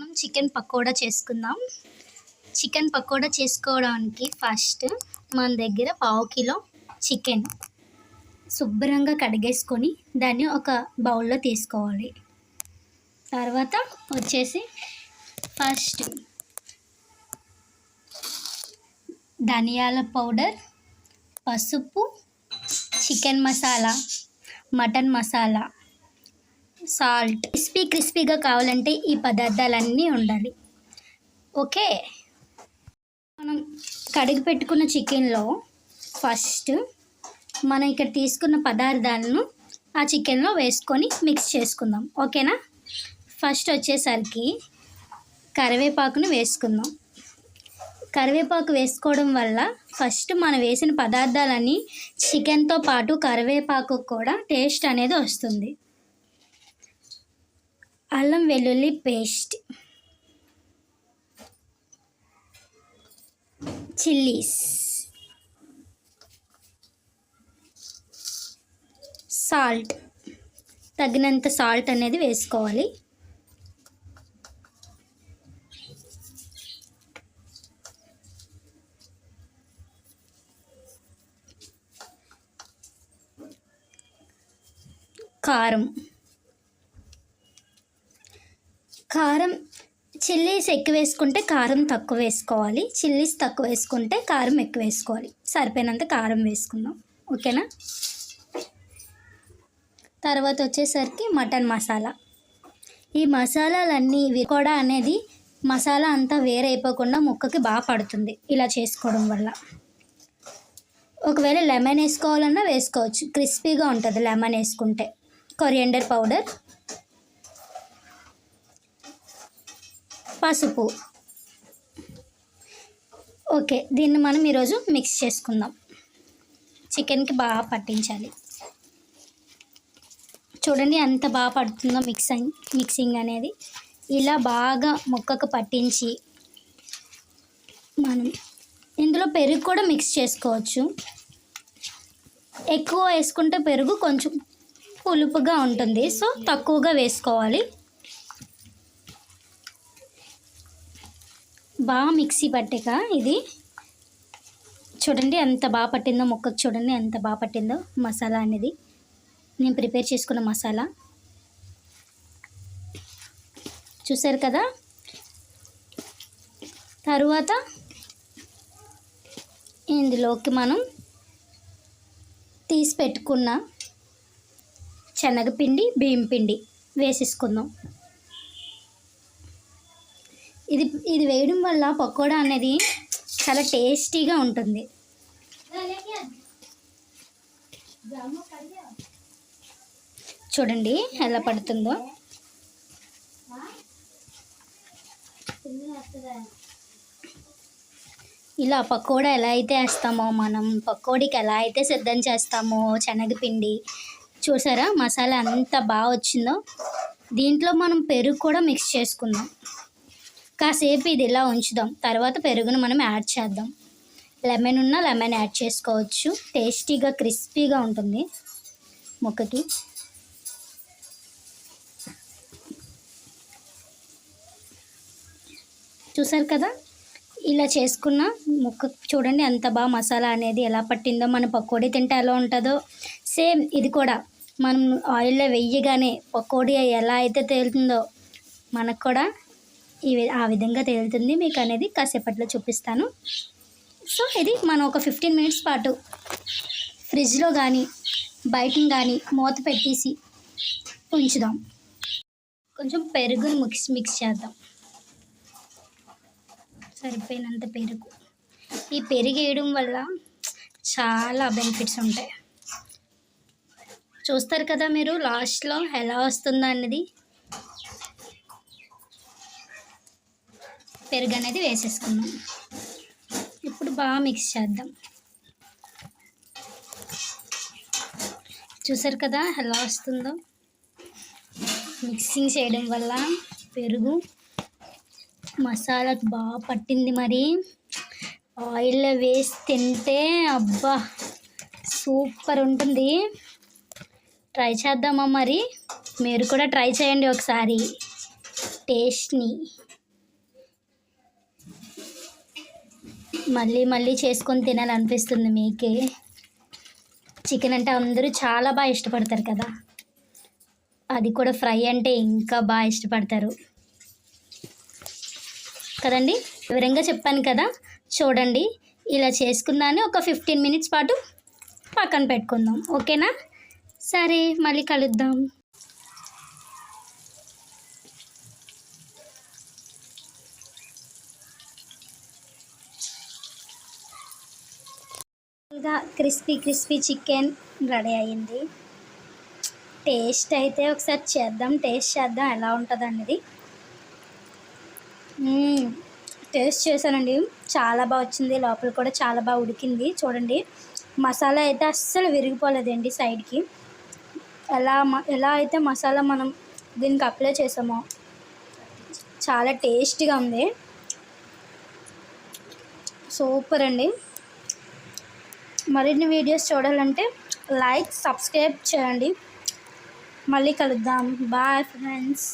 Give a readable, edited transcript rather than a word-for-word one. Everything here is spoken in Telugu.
మనం చికెన్ పకోడా చేసుకుందాం. చికెన్ పకోడా చేసుకోవడానికి ఫస్ట్ మన దగ్గర 1/2 కిలో చికెన్ శుభ్రంగా కడిగేసుకొని దాన్ని ఒక బౌల్లో తీసుకోవాలి. తర్వాత వచ్చేసి ఫస్ట్ ధనియాల పౌడర్, పసుపు, chicken masala, mutton masala, salt. క్రిస్పీగా కావాలంటే ఈ పదార్థాలన్నీ ఉండాలి. ఓకే, మనం కడిగి పెట్టుకున్న చికెన్లో ఫస్ట్ మనం ఇక్కడ తీసుకున్న పదార్థాలను ఆ చికెన్లో వేసుకొని మిక్స్ చేసుకుందాం. ఓకేనా? ఫస్ట్ వచ్చేసరికి కరివేపాకును వేసుకుందాం. కరివేపాకు వేసుకోవడం వల్ల ఫస్ట్ మనం వేసిన పదార్థాలన్నీ చికెన్తో పాటు కరివేపాకు కూడా టేస్ట్ అనేది వస్తుంది. అల్లం వెల్లుల్లి పేస్ట్, చిల్లీస్, సాల్ట్, తగినంత సాల్ట్ అనేది వేసుకోవాలి. కారం చిల్లీస్ ఎక్కువ వేసుకుంటే కారం తక్కువ వేసుకోవాలి, చిల్లీస్ తక్కువ వేసుకుంటే కారం ఎక్కువ వేసుకోవాలి. సరిపోయినంత కారం వేసుకుందాం. ఓకేనా? తర్వాత వచ్చేసరికి మటన్ మసాలా. ఈ మసాలాలన్నీ కూడా అనేది మసాలా అంతా వేరైపోకుండా ముక్కకి బాగా పడుతుంది ఇలా చేసుకోవడం వల్ల. ఒకవేళ లెమన్ వేసుకోవాలన్నా వేసుకోవచ్చు, క్రిస్పీగా ఉంటుంది లెమన్ వేసుకుంటే. కొరియండర్ పౌడర్, పసుపు. ఓకే, దీన్ని మనం ఈరోజు మిక్స్ చేసుకుందాం. చికెన్కి బాగా పట్టించాలి. చూడండి ఎంత బాగా పడుతుందో మిక్సింగ్ అనేది. ఇలా బాగా ముక్కకు పట్టించి మనం ఇందులో పెరుగు కూడా మిక్స్ చేసుకోవచ్చు. ఎక్కువ వేసుకుంటే పెరుగు కొంచెం పులుపుగా ఉంటుంది, సో తక్కువగా వేసుకోవాలి. బాగా మిక్సీ పట్టాక ఇది చూడండి ఎంత బాగా పట్టిందో ముక్కకు. చూడండి ఎంత బాగా పట్టిందో మసాలా అనేది. నేను ప్రిపేర్ చేసుకున్న మసాలా చూసారు కదా. తరువాత ఇందులోకి మనం తీసి పెట్టుకున్న శనగపిండి, బియ్యం పిండి వేసేసుకుందాం. ఇది వేయడం వల్ల పకోడా అనేది చాలా టేస్టీగా ఉంటుంది. చూడండి ఎలా పడుతుందో. ఇలా పకోడా ఎలా అయితే వేస్తామో, మనం పకోడీకి ఎలా అయితే సిద్ధం చేస్తామో శనగపిండి, చూసారా మసాలా అంత బాగా వచ్చిందో. దీంట్లో మనం పెరుగు కూడా మిక్స్ చేసుకుందాం. కాసేపు ఇది ఇలా ఉంచుదాం. తర్వాత పెరుగును మనం యాడ్ చేద్దాం. లెమన్ ఉన్నా లెమన్ యాడ్ చేసుకోవచ్చు. టేస్టీగా క్రిస్పీగా ఉంటుంది ముక్కకి. చూసారు కదా, ఇలా చేసుకున్న ముక్క చూడండి ఎంత బాగా మసాలా అనేది ఎలా పట్టిందో. మన పకోడీ తింటే ఎలా ఉంటుందో సేమ్ ఇది కూడా మనం ఆయిల్లో వెయ్యగానే పకోడీ ఎలా అయితే తేలుతుందో మనకు కూడా ఆ విధంగా తేలుతుంది. మీకు అనేది కాసేపట్లో చూపిస్తాను. సో ఇది మనం ఒక 15 మినిట్స్ పాటు ఫ్రిడ్జ్లో కానీ బయట కానీ మూత పెట్టేసి ఉంచుదాం. కొంచెం పెరుగుని మిక్స్ చేద్దాం. సరిపోయినంత పెరుగు. ఈ పెరుగు వేయడం వల్ల చాలా బెనిఫిట్స్ ఉంటాయి. చూస్తారు కదా మీరు లాస్ట్లో ఎలా వస్తుందో అన్నది. పెరుగు అనేది వేసేసుకుందాం. ఇప్పుడు బాగా మిక్స్ చేద్దాం. చూసారు కదా ఎలా వస్తుందో. మిక్సింగ్ చేయడం వల్ల పెరుగు మసాలాకు బాగా పట్టింది. మరి ఆయిల్లో వేసి తింటే అబ్బా సూపర్ ఉంటుంది. ట్రై చేద్దామా? మరి మీరు కూడా ట్రై చేయండి ఒకసారి టేస్ట్ని. మళ్ళీ మళ్ళీ చేసుకొని తినాలనిపిస్తుంది మీకే. చికెన్ అంటే అందరూ చాలా బాగా ఇష్టపడతారు కదా, అది కూడా ఫ్రై అంటే ఇంకా బాగా ఇష్టపడతారు కదండి. వివరంగా చెప్పాను కదా, చూడండి. ఇలా చేసుకున్నాను. ఒక 15 మినిట్స్ పాటు పక్కన పెట్టుకుందాం, ఓకేనా? సరే, మళ్ళీ కలుద్దాం. ఇంకా క్రిస్పీ చికెన్ రెడీ అయ్యింది. టేస్ట్ అయితే ఒకసారి టేస్ట్ చేద్దాం ఎలా ఉంటుంది అనేది. టేస్ట్ చేశానండి, చాలా బాగా వచ్చింది. లోపల కూడా చాలా బాగా ఉడికింది. చూడండి, మసాలా అయితే అస్సలు విరిగిపోలేదండి సైడ్కి. ఎలా అయితే మసాలా మనం దీనికి అప్లై చేసామో చాలా టేస్టీగా ఉంది. సూపర్ అండి. మరిన్ని వీడియోస్ చూడాలంటే లైక్, సబ్స్క్రైబ్ చేయండి. మళ్ళీ కలుద్దాం. Bye friends.